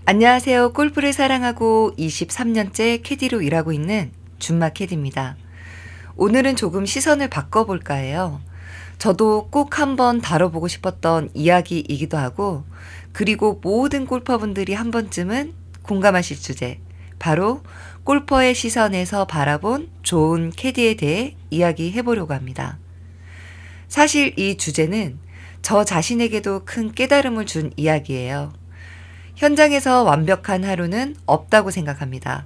안녕하세요. 골프를 사랑하고 23년째 캐디로 일하고 있는 준마 캐디입니다. 오늘은 조금 시선을 바꿔볼까 해요. 저도 꼭 한번 다뤄보고 싶었던 이야기이기도 하고, 그리고 모든 골퍼분들이 한 번쯤은 공감하실 주제, 바로 골퍼의 시선에서 바라본 좋은 캐디에 대해 이야기해보려고 합니다. 사실 이 주제는 저 자신에게도 큰 깨달음을 준 이야기예요. 현장에서 완벽한 하루는 없다고 생각합니다.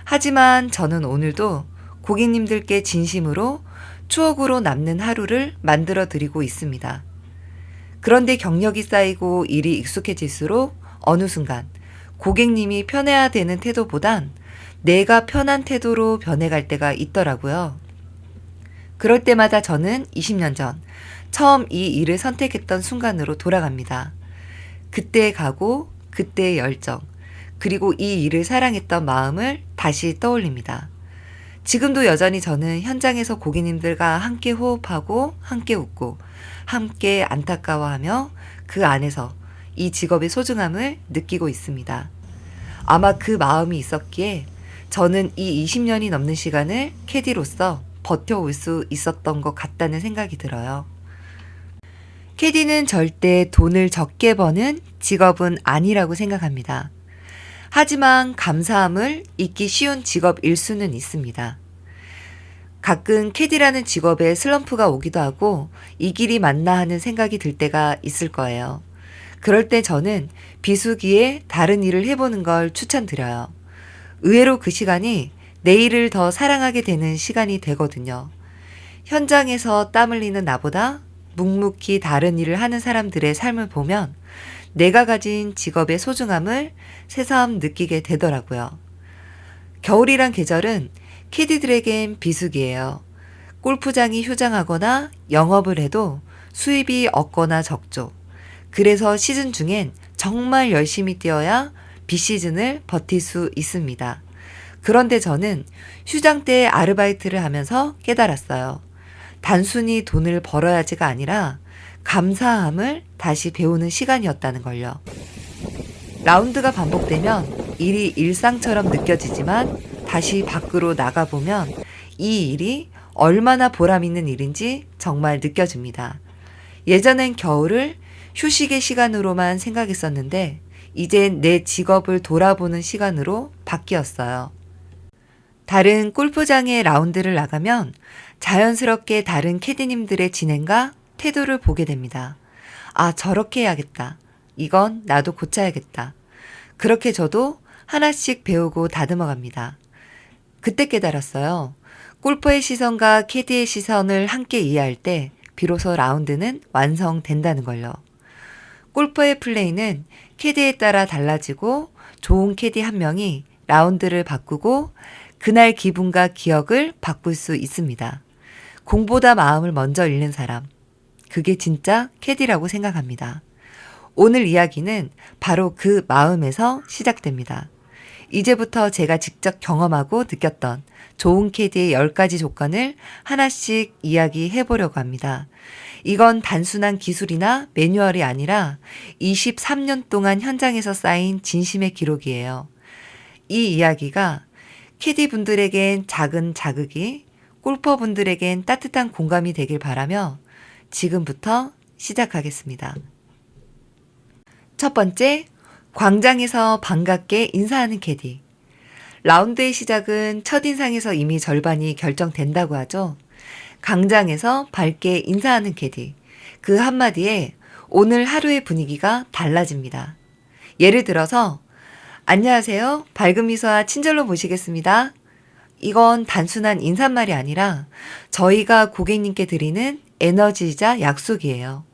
하지만 저는 오늘도 고객님들께 진심으로 추억으로 남는 하루를 만들어 드리고 있습니다. 그런데 경력이 쌓이고 일이 익숙해질수록 어느 순간 고객님이 편해야 되는 태도보단 내가 편한 태도로 변해갈 때가 있더라고요. 그럴 때마다 저는 20년 전 처음 이 일을 선택했던 순간으로 돌아갑니다. 그때의 각오, 그때의 열정, 그리고 이 일을 사랑했던 마음을 다시 떠올립니다. 지금도 여전히 저는 현장에서 고객님들과 함께 호흡하고 함께 웃고 함께 안타까워하며 그 안에서 이 직업의 소중함을 느끼고 있습니다. 아마 그 마음이 있었기에 저는 이 20년이 넘는 시간을 캐디로서 버텨올 수 있었던 것 같다는 생각이 들어요. 캐디는 절대 돈을 적게 버는 직업은 아니라고 생각합니다. 하지만 감사함을 잊기 쉬운 직업일 수는 있습니다. 가끔 캐디라는 직업에 슬럼프가 오기도 하고 이 길이 맞나 하는 생각이 들 때가 있을 거예요. 그럴 때 저는 비수기에 다른 일을 해보는 걸 추천드려요. 의외로 그 시간이 내 일을 더 사랑하게 되는 시간이 되거든요. 현장에서 땀 흘리는 나보다 묵묵히 다른 일을 하는 사람들의 삶을 보면 내가 가진 직업의 소중함을 새삼 느끼게 되더라고요. 겨울이란 계절은 캐디들에겐 비수기예요. 골프장이 휴장하거나 영업을 해도 수입이 없거나 적죠. 그래서 시즌 중엔 정말 열심히 뛰어야 비시즌을 버틸 수 있습니다. 그런데 저는 휴장 때 아르바이트를 하면서 깨달았어요. 단순히 돈을 벌어야지가 아니라 감사함을 다시 배우는 시간이었다는 걸요. 라운드가 반복되면 일이 일상처럼 느껴지지만 다시 밖으로 나가보면 이 일이 얼마나 보람 있는 일인지 정말 느껴집니다. 예전엔 겨울을 휴식의 시간으로만 생각했었는데 이젠 내 직업을 돌아보는 시간으로 바뀌었어요. 다른 골프장에 라운드를 나가면 자연스럽게 다른 캐디님들의 진행과 태도를 보게 됩니다. 아, 저렇게 해야겠다. 이건 나도 고쳐야겠다. 그렇게 저도 하나씩 배우고 다듬어 갑니다. 그때 깨달았어요. 골퍼의 시선과 캐디의 시선을 함께 이해할 때 비로소 라운드는 완성된다는 걸요. 골퍼의 플레이는 캐디에 따라 달라지고 좋은 캐디 한 명이 라운드를 바꾸고 그날 기분과 기억을 바꿀 수 있습니다. 공보다 마음을 먼저 읽는 사람. 그게 진짜 캐디라고 생각합니다. 오늘 이야기는 바로 그 마음에서 시작됩니다. 이제부터 제가 직접 경험하고 느꼈던 좋은 캐디의 10가지 조건을 하나씩 이야기해 보려고 합니다. 이건 단순한 기술이나 매뉴얼이 아니라 23년 동안 현장에서 쌓인 진심의 기록이에요. 이 이야기가 캐디 분들에겐 작은 자극이, 골퍼 분들에겐 따뜻한 공감이 되길 바라며 지금부터 시작하겠습니다. 첫 번째, 광장에서 반갑게 인사하는 캐디. 라운드의 시작은 첫인상에서 이미 절반이 결정된다고 하죠. 광장에서 밝게 인사하는 캐디. 그 한마디에 오늘 하루의 분위기가 달라집니다. 예를 들어서 안녕하세요. 밝은 미소와 친절로 모시겠습니다. 이건 단순한 인사말이 아니라 저희가 고객님께 드리는 에너지이자 약속이에요.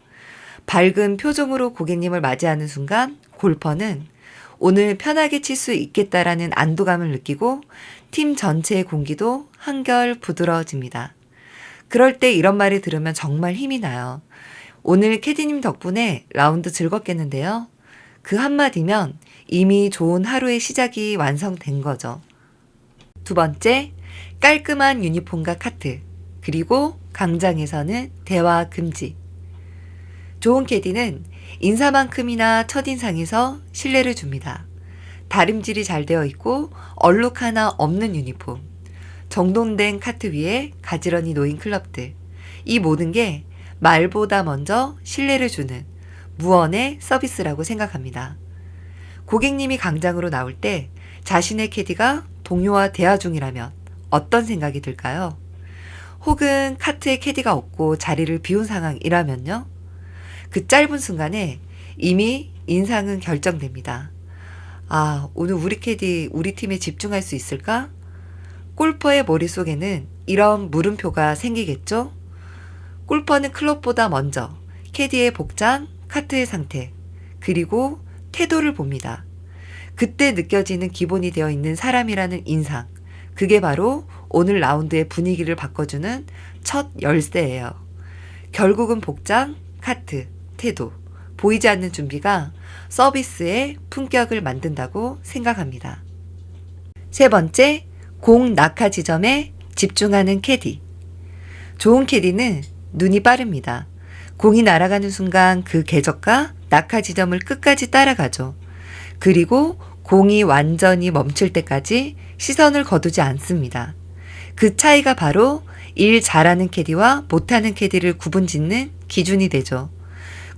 밝은 표정으로 고객님을 맞이하는 순간 골퍼는 오늘 편하게 칠 수 있겠다라는 안도감을 느끼고 팀 전체의 공기도 한결 부드러워집니다. 그럴 때 이런 말을 들으면 정말 힘이 나요. 오늘 캐디님 덕분에 라운드 즐겁겠는데요. 그 한마디면 이미 좋은 하루의 시작이 완성된 거죠. 두 번째, 깔끔한 유니폼과 카트, 그리고 광장에서는 대화 금지. 좋은 캐디는 인사만큼이나 첫인상에서 신뢰를 줍니다. 다림질이 잘 되어 있고 얼룩 하나 없는 유니폼, 정돈된 카트 위에 가지런히 놓인 클럽들. 이 모든 게 말보다 먼저 신뢰를 주는 무언의 서비스라고 생각합니다. 고객님이 강장으로 나올 때 자신의 캐디가 동료와 대화 중이라면 어떤 생각이 들까요? 혹은 카트에 캐디가 없고 자리를 비운 상황이라면요? 그 짧은 순간에 이미 인상은 결정됩니다. 아, 오늘 우리 캐디 우리 팀에 집중할 수 있을까? 골퍼의 머릿속에는 이런 물음표가 생기겠죠? 골퍼는 클럽보다 먼저 캐디의 복장, 카트의 상태, 그리고 태도를 봅니다. 그때 느껴지는 기본이 되어 있는 사람이라는 인상, 그게 바로 오늘 라운드의 분위기를 바꿔주는 첫 열쇠예요. 결국은 복장, 카트, 태도, 보이지 않는 준비가 서비스의 품격을 만든다고 생각합니다. 세 번째, 공 낙하 지점에 집중하는 캐디. 좋은 캐디는 눈이 빠릅니다. 공이 날아가는 순간 그 궤적과 낙하 지점을 끝까지 따라가죠. 그리고 공이 완전히 멈출 때까지 시선을 거두지 않습니다. 그 차이가 바로 일 잘하는 캐디와 못하는 캐디를 구분짓는 기준이 되죠.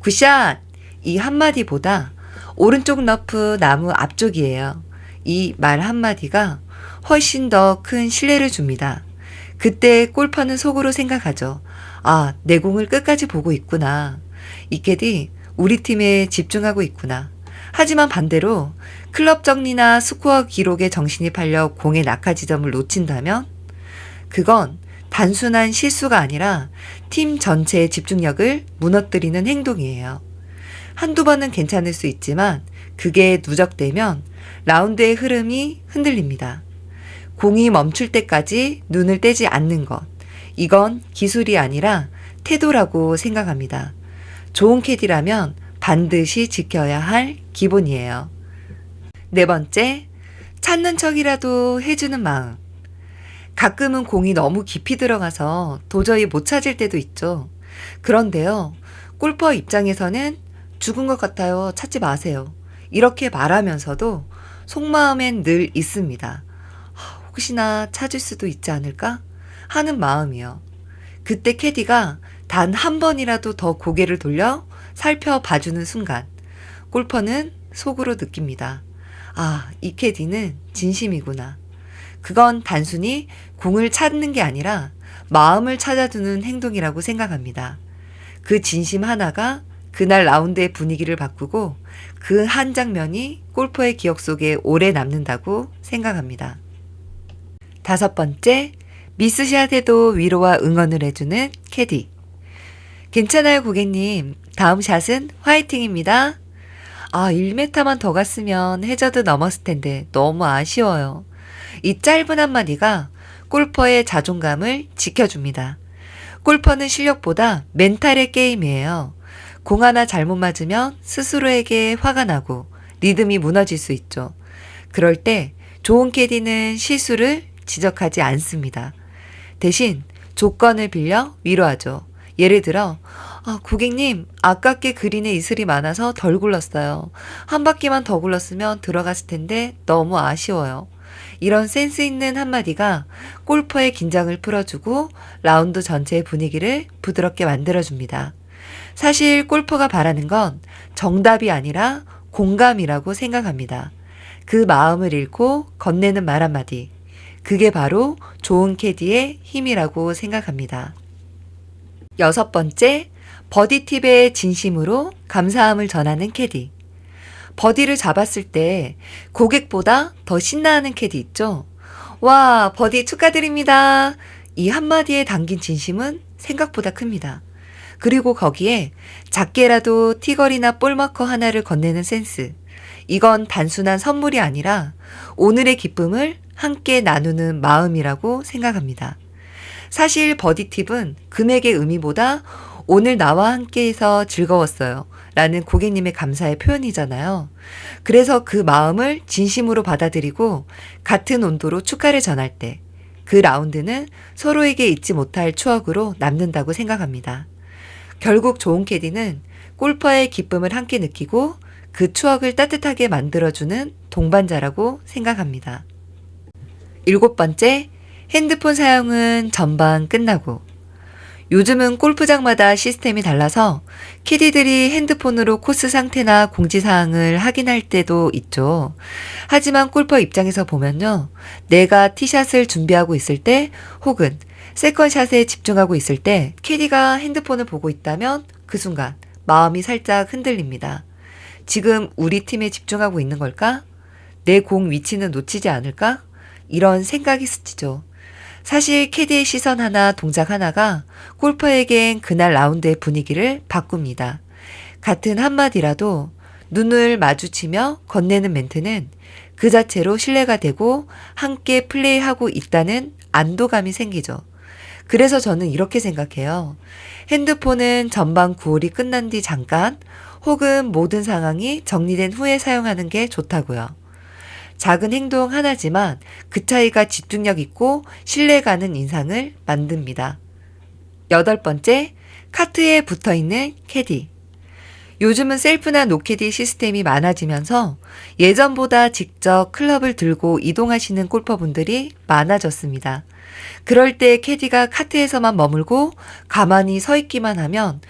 굿샷! 이 한마디보다 오른쪽 너프 나무 앞쪽이에요. 이 말 한마디가 훨씬 더 큰 신뢰를 줍니다. 그때 골퍼는 속으로 생각하죠. 아, 내 공을 끝까지 보고 있구나. 이 캐디 우리 팀에 집중하고 있구나. 하지만 반대로 클럽 정리나 스코어 기록에 정신이 팔려 공의 낙하 지점을 놓친다면 그건 단순한 실수가 아니라 팀 전체의 집중력을 무너뜨리는 행동이에요. 한두 번은 괜찮을 수 있지만 그게 누적되면 라운드의 흐름이 흔들립니다. 공이 멈출 때까지 눈을 떼지 않는 것. 이건 기술이 아니라 태도라고 생각합니다. 좋은 캐디라면 반드시 지켜야 할 기본이에요. 네 번째, 찾는 척이라도 해주는 마음. 가끔은 공이 너무 깊이 들어가서 도저히 못 찾을 때도 있죠. 그런데요, 골퍼 입장에서는 죽은 것 같아요. 찾지 마세요. 이렇게 말하면서도 속마음엔 늘 있습니다. 혹시나 찾을 수도 있지 않을까? 하는 마음이요. 그때 캐디가 단 한 번이라도 더 고개를 돌려 살펴봐주는 순간 골퍼는 속으로 느낍니다. 아, 이 캐디는 진심이구나. 그건 단순히 공을 찾는 게 아니라 마음을 찾아주는 행동이라고 생각합니다. 그 진심 하나가 그날 라운드의 분위기를 바꾸고 그 한 장면이 골퍼의 기억 속에 오래 남는다고 생각합니다. 다섯 번째, 미스샷에도 위로와 응원을 해주는 캐디. 괜찮아요, 고객님. 다음 샷은 화이팅입니다. 아, 1m만 더 갔으면 해저드 넘었을 텐데 너무 아쉬워요. 이 짧은 한마디가 골퍼의 자존감을 지켜줍니다. 골퍼는 실력보다 멘탈의 게임이에요. 공 하나 잘못 맞으면 스스로에게 화가 나고 리듬이 무너질 수 있죠. 그럴 때 좋은 캐디는 실수를 지적하지 않습니다. 대신 조건을 빌려 위로하죠. 예를 들어, 고객님, 아깝게 그린에 이슬이 많아서 덜 굴렀어요. 한 바퀴만 더 굴렀으면 들어갔을 텐데 너무 아쉬워요. 이런 센스 있는 한마디가 골퍼의 긴장을 풀어주고 라운드 전체의 분위기를 부드럽게 만들어줍니다. 사실 골퍼가 바라는 건 정답이 아니라 공감이라고 생각합니다. 그 마음을 읽고 건네는 말 한마디. 그게 바로 좋은 캐디의 힘이라고 생각합니다. 여섯 번째, 버디 팁에 진심으로 감사함을 전하는 캐디. 버디를 잡았을 때 고객보다 더 신나하는 캐디 있죠? 와, 버디 축하드립니다. 이 한마디에 담긴 진심은 생각보다 큽니다. 그리고 거기에 작게라도 티걸이나 볼마커 하나를 건네는 센스. 이건 단순한 선물이 아니라 오늘의 기쁨을 함께 나누는 마음이라고 생각합니다. 사실 버디 팁은 금액의 의미보다 오늘 나와 함께해서 즐거웠어요 라는 고객님의 감사의 표현이잖아요. 그래서 그 마음을 진심으로 받아들이고 같은 온도로 축하를 전할 때 그 라운드는 서로에게 잊지 못할 추억으로 남는다고 생각합니다. 결국 좋은 캐디는 골퍼의 기쁨을 함께 느끼고 그 추억을 따뜻하게 만들어주는 동반자라고 생각합니다. 7번째, 핸드폰 사용은 전반 끝나고. 요즘은 골프장마다 시스템이 달라서 캐디들이 핸드폰으로 코스 상태나 공지사항을 확인할 때도 있죠. 하지만 골퍼 입장에서 보면요. 내가 티샷을 준비하고 있을 때 혹은 세컨샷에 집중하고 있을 때 캐디가 핸드폰을 보고 있다면 그 순간 마음이 살짝 흔들립니다. 지금 우리 팀에 집중하고 있는 걸까? 내 공 위치는 놓치지 않을까? 이런 생각이 스치죠. 사실 캐디의 시선 하나, 동작 하나가 골퍼에겐 그날 라운드의 분위기를 바꿉니다. 같은 한마디라도 눈을 마주치며 건네는 멘트는 그 자체로 신뢰가 되고 함께 플레이하고 있다는 안도감이 생기죠. 그래서 저는 이렇게 생각해요. 핸드폰은 전반 9홀이 끝난 뒤 잠깐 혹은 모든 상황이 정리된 후에 사용하는 게 좋다고요. 작은 행동 하나지만 그 차이가 집중력 있고 신뢰가는 인상을 만듭니다. 8번째, 카트에 붙어있는 캐디. 요즘은 셀프나 노캐디 시스템이 많아지면서 예전보다 직접 클럽을 들고 이동하시는 골퍼분들이 많아졌습니다. 그럴 때 캐디가 카트에서만 머물고 가만히 서 있기만 하면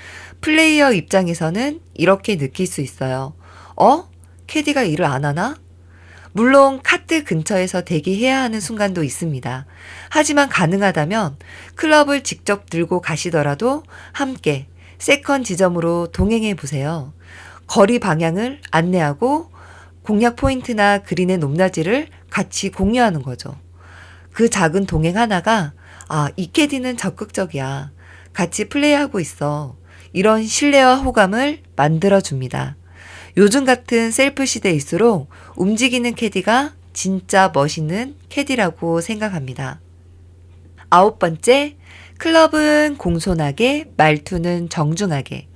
플레이어 입장에서는 이렇게 느낄 수 있어요. 캐디가 일을 안 하나? 물론 카트 근처에서 대기해야 하는 순간도 있습니다. 하지만 가능하다면 클럽을 직접 들고 가시더라도 함께 세컨 지점으로 동행해 보세요. 거리 방향을 안내하고 공략 포인트나 그린의 높낮이를 같이 공유하는 거죠. 그 작은 동행 하나가 이 캐디는 적극적이야. 같이 플레이하고 있어. 이런 신뢰와 호감을 만들어줍니다. 요즘 같은 셀프 시대일수록 움직이는 캐디가 진짜 멋있는 캐디라고 생각합니다. 9번째, 클럽은 공손하게, 말투는 정중하게.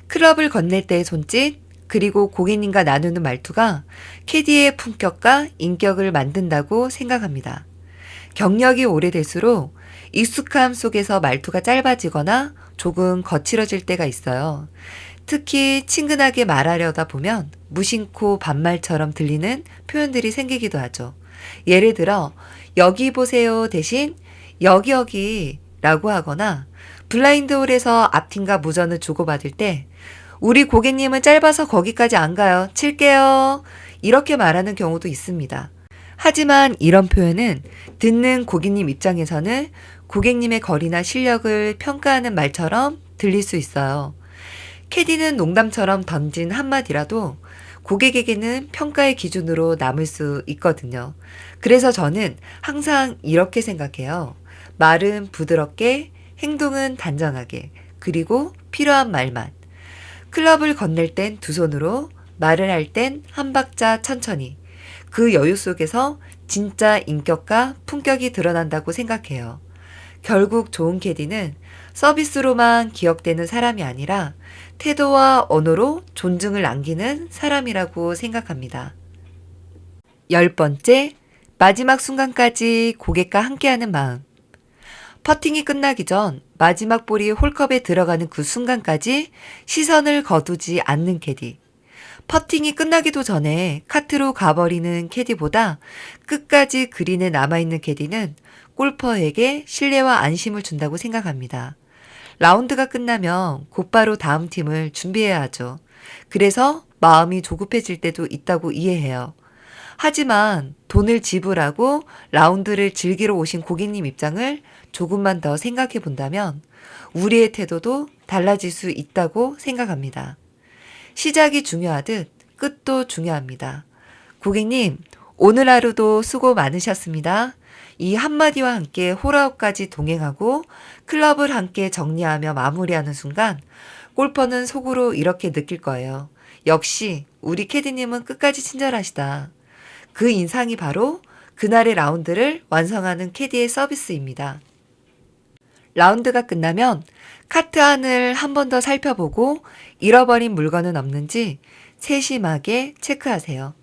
클럽을 건넬 때의 손짓, 그리고 고객님과 나누는 말투가 캐디의 품격과 인격을 만든다고 생각합니다. 경력이 오래될수록 익숙함 속에서 말투가 짧아지거나 조금 거칠어질 때가 있어요. 특히 친근하게 말하려다 보면 무심코 반말처럼 들리는 표현들이 생기기도 하죠. 예를 들어 여기 보세요 대신 여기 라고 하거나 블라인드 홀에서 앞팀과 무전을 주고받을 때 우리 고객님은 짧아서 거기까지 안 가요. 칠게요. 이렇게 말하는 경우도 있습니다. 하지만 이런 표현은 듣는 고객님 입장에서는 고객님의 거리나 실력을 평가하는 말처럼 들릴 수 있어요. 캐디는 농담처럼 던진 한마디라도 고객에게는 평가의 기준으로 남을 수 있거든요. 그래서 저는 항상 이렇게 생각해요. 말은 부드럽게, 행동은 단정하게, 그리고 필요한 말만. 클럽을 건넬 땐 두 손으로, 말을 할 땐 한 박자 천천히. 그 여유 속에서 진짜 인격과 품격이 드러난다고 생각해요. 결국 좋은 캐디는 서비스로만 기억되는 사람이 아니라 태도와 언어로 존중을 남기는 사람이라고 생각합니다. 10번째, 마지막 순간까지 고객과 함께하는 마음. 퍼팅이 끝나기 전 마지막 볼이 홀컵에 들어가는 그 순간까지 시선을 거두지 않는 캐디. 퍼팅이 끝나기도 전에 카트로 가버리는 캐디보다 끝까지 그린에 남아있는 캐디는 골퍼에게 신뢰와 안심을 준다고 생각합니다. 라운드가 끝나면 곧바로 다음 팀을 준비해야 하죠. 그래서 마음이 조급해질 때도 있다고 이해해요. 하지만 돈을 지불하고 라운드를 즐기러 오신 고객님 입장을 조금만 더 생각해 본다면 우리의 태도도 달라질 수 있다고 생각합니다. 시작이 중요하듯 끝도 중요합니다. 고객님, 오늘 하루도 수고 많으셨습니다. 이 한마디와 함께 홀아웃까지 동행하고 클럽을 함께 정리하며 마무리하는 순간 골퍼는 속으로 이렇게 느낄 거예요. 역시 우리 캐디님은 끝까지 친절하시다. 그 인상이 바로 그날의 라운드를 완성하는 캐디의 서비스입니다. 라운드가 끝나면 카트 안을 한 번 더 살펴보고 잃어버린 물건은 없는지 세심하게 체크하세요.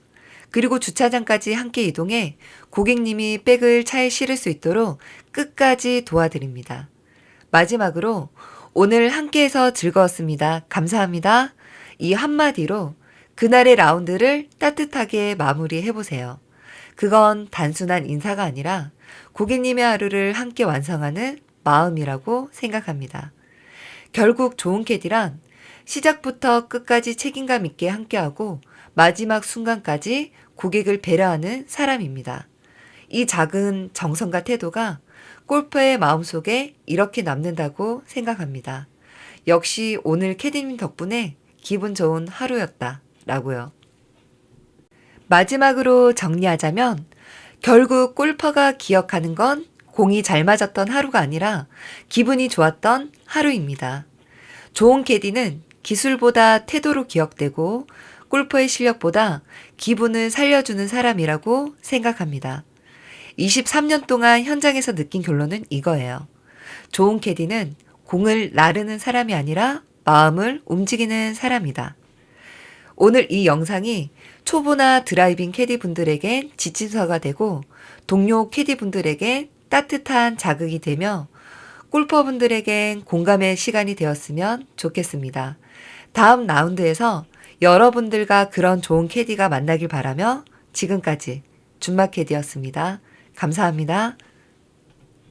그리고 주차장까지 함께 이동해 고객님이 백을 차에 실을 수 있도록 끝까지 도와드립니다. 마지막으로 오늘 함께해서 즐거웠습니다. 감사합니다. 이 한마디로 그날의 라운드를 따뜻하게 마무리해보세요. 그건 단순한 인사가 아니라 고객님의 하루를 함께 완성하는 마음이라고 생각합니다. 결국 좋은 캐디란 시작부터 끝까지 책임감 있게 함께하고 마지막 순간까지 고객을 배려하는 사람입니다. 이 작은 정성과 태도가 골퍼의 마음속에 이렇게 남는다고 생각합니다. 역시 오늘 캐디님 덕분에 기분 좋은 하루였다 라고요. 마지막으로 정리하자면 결국 골퍼가 기억하는 건 공이 잘 맞았던 하루가 아니라 기분이 좋았던 하루입니다. 좋은 캐디는 기술보다 태도로 기억되고 골퍼의 실력보다 기분을 살려주는 사람이라고 생각합니다. 23년 동안 현장에서 느낀 결론은 이거예요. 좋은 캐디는 공을 나르는 사람이 아니라 마음을 움직이는 사람이다. 오늘 이 영상이 초보나 드라이빙 캐디 분들에겐 지침서가 되고 동료 캐디 분들에겐 따뜻한 자극이 되며 골퍼분들에겐 공감의 시간이 되었으면 좋겠습니다. 다음 라운드에서 여러분들과 그런 좋은 캐디가 만나길 바라며 지금까지 준마 캐디였습니다. 감사합니다.